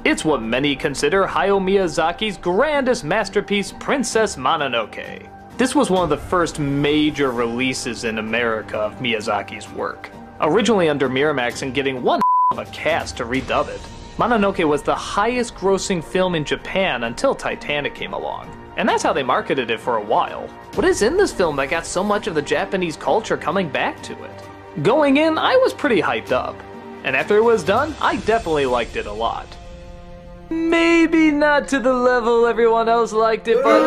It's what many consider Hayao Miyazaki's grandest masterpiece, Princess Mononoke. This was one of the first major releases in America of Miyazaki's work. Originally under Miramax and getting one of a cast to redub it, Mononoke was the highest grossing film in Japan until Titanic came along. And that's how they marketed it for a while. What is in this film that got so much of the Japanese culture coming back to it? Going in, I was pretty hyped up. And after it was done, I definitely liked it a lot. Maybe not to the level everyone else liked it, but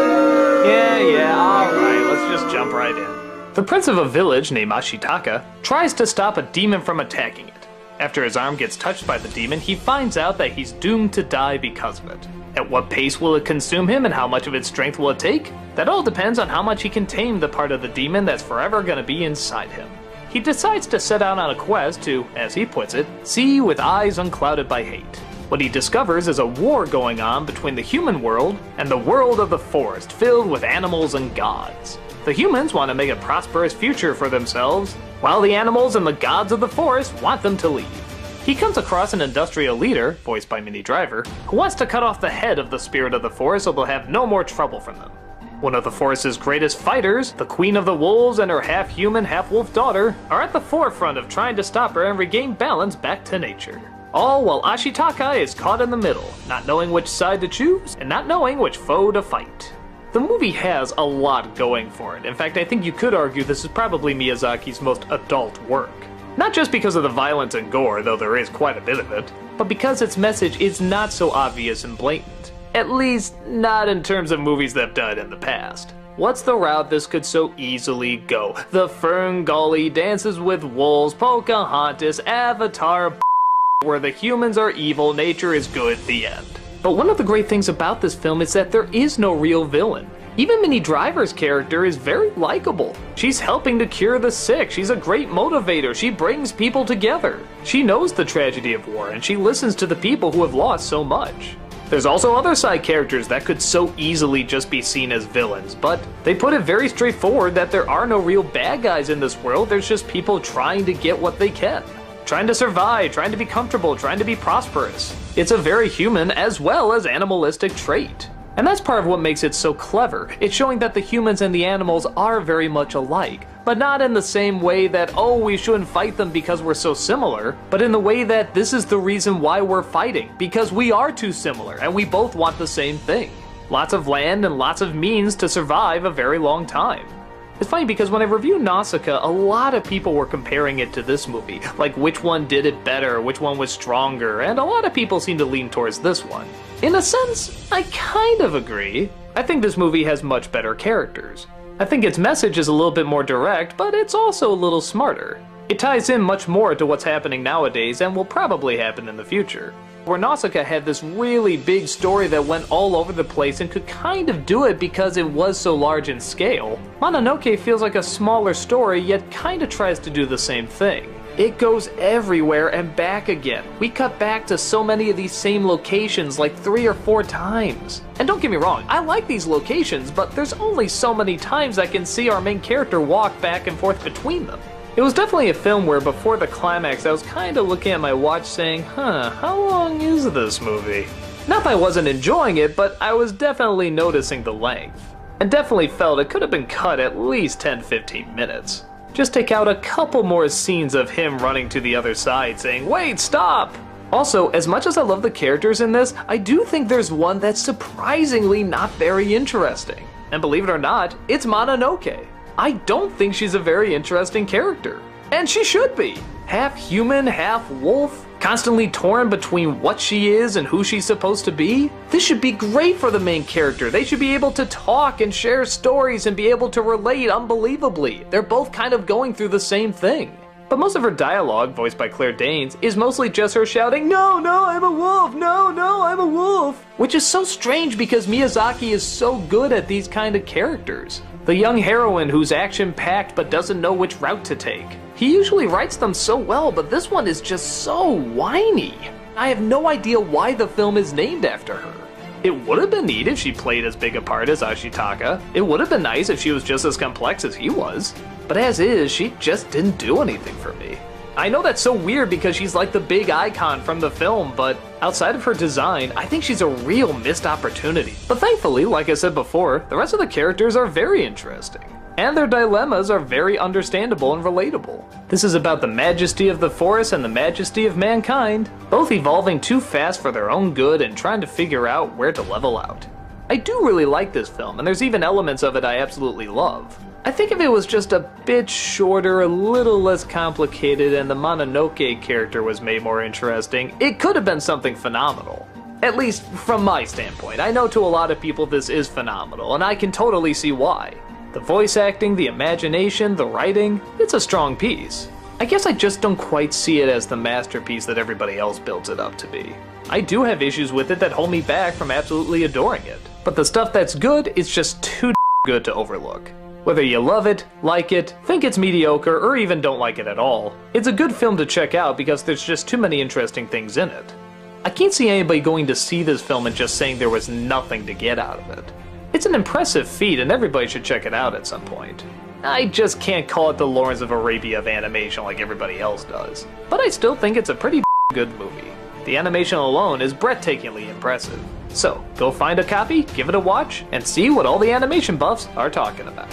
yeah, alright, let's just jump right in. The prince of a village named Ashitaka tries to stop a demon from attacking it. After his arm gets touched by the demon, he finds out that he's doomed to die because of it. At what pace will it consume him and how much of its strength will it take? That all depends on how much he can tame the part of the demon that's forever gonna be inside him. He decides to set out on a quest to, as he puts it, see with eyes unclouded by hate. What he discovers is a war going on between the human world and the world of the forest filled with animals and gods. The humans want to make a prosperous future for themselves, while the animals and the gods of the forest want them to leave. He comes across an industrial leader, voiced by Minnie Driver, who wants to cut off the head of the spirit of the forest so they'll have no more trouble from them. One of the forest's greatest fighters, the Queen of the Wolves and her half-human, half-wolf daughter, are at the forefront of trying to stop her and regain balance back to nature. All while Ashitaka is caught in the middle, not knowing which side to choose and not knowing which foe to fight. The movie has a lot going for it. In fact, I think you could argue this is probably Miyazaki's most adult work. Not just because of the violence and gore, though there is quite a bit of it, but because its message is not so obvious and blatant. At least, not in terms of movies that have done it in the past. What's the route this could so easily go? The Fern Gully, Dances with Wolves, Pocahontas, Avatar, where the humans are evil, nature is good, the end. But one of the great things about this film is that there is no real villain. Even Minnie Driver's character is very likable. She's helping to cure the sick, she's a great motivator, she brings people together. She knows the tragedy of war, and she listens to the people who have lost so much. There's also other side characters that could so easily just be seen as villains, but they put it very straightforward that there are no real bad guys in this world, there's just people trying to get what they can. Trying to survive, trying to be comfortable, trying to be prosperous. It's a very human as well as animalistic trait. And that's part of what makes it so clever. It's showing that the humans and the animals are very much alike, but not in the same way that, oh, we shouldn't fight them because we're so similar, but in the way that this is the reason why we're fighting, because we are too similar and we both want the same thing. Lots of land and lots of means to survive a very long time. It's funny because when I reviewed Nausicaa, a lot of people were comparing it to this movie, like which one did it better, which one was stronger, and a lot of people seem to lean towards this one. In a sense, I kind of agree. I think this movie has much better characters. I think its message is a little bit more direct, but it's also a little smarter. It ties in much more to what's happening nowadays and will probably happen in the future. Where Nausicaa had this really big story that went all over the place and could kind of do it because it was so large in scale, Mononoke feels like a smaller story yet kind of tries to do the same thing. It goes everywhere and back again. We cut back to so many of these same locations like 3 or 4 times. And don't get me wrong, I like these locations, but there's only so many times I can see our main character walk back and forth between them. It was definitely a film where before the climax I was kind of looking at my watch saying, how long is this movie? Not that I wasn't enjoying it, but I was definitely noticing the length. And definitely felt it could have been cut at least 10-15 minutes. Just take out a couple more scenes of him running to the other side saying, wait, stop! Also, as much as I love the characters in this, I do think there's one that's surprisingly not very interesting. And believe it or not, it's Mononoke. I don't think she's a very interesting character. And she should be. Half human, half wolf, constantly torn between what she is and who she's supposed to be. This should be great for the main character. They should be able to talk and share stories and be able to relate unbelievably. They're both kind of going through the same thing. But most of her dialogue, voiced by Claire Danes, is mostly just her shouting, no, no, I'm a wolf, no, no, I'm a wolf. Which is so strange because Miyazaki is so good at these kind of characters. The young heroine who's action-packed but doesn't know which route to take. He usually writes them so well, but this one is just so whiny. I have no idea why the film is named after her. It would have been neat if she played as big a part as Ashitaka. It would have been nice if she was just as complex as he was. But as is, she just didn't do anything for me. I know that's so weird because she's like the big icon from the film, but outside of her design, I think she's a real missed opportunity. But thankfully, like I said before, the rest of the characters are very interesting. And their dilemmas are very understandable and relatable. This is about the majesty of the forest and the majesty of mankind, both evolving too fast for their own good and trying to figure out where to level out. I do really like this film, and there's even elements of it I absolutely love. I think if it was just a bit shorter, a little less complicated, and the Mononoke character was made more interesting, it could have been something phenomenal. At least from my standpoint. I know to a lot of people this is phenomenal, and I can totally see why. The voice acting, the imagination, the writing, it's a strong piece. I guess I just don't quite see it as the masterpiece that everybody else builds it up to be. I do have issues with it that hold me back from absolutely adoring it, but the stuff that's good is just too good to overlook. Whether you love it, like it, think it's mediocre, or even don't like it at all, it's a good film to check out because there's just too many interesting things in it. I can't see anybody going to see this film and just saying there was nothing to get out of it. It's an impressive feat and everybody should check it out at some point. I just can't call it the Lawrence of Arabia of animation like everybody else does. But I still think it's a pretty good movie. The animation alone is breathtakingly impressive. So, go find a copy, give it a watch, and see what all the animation buffs are talking about.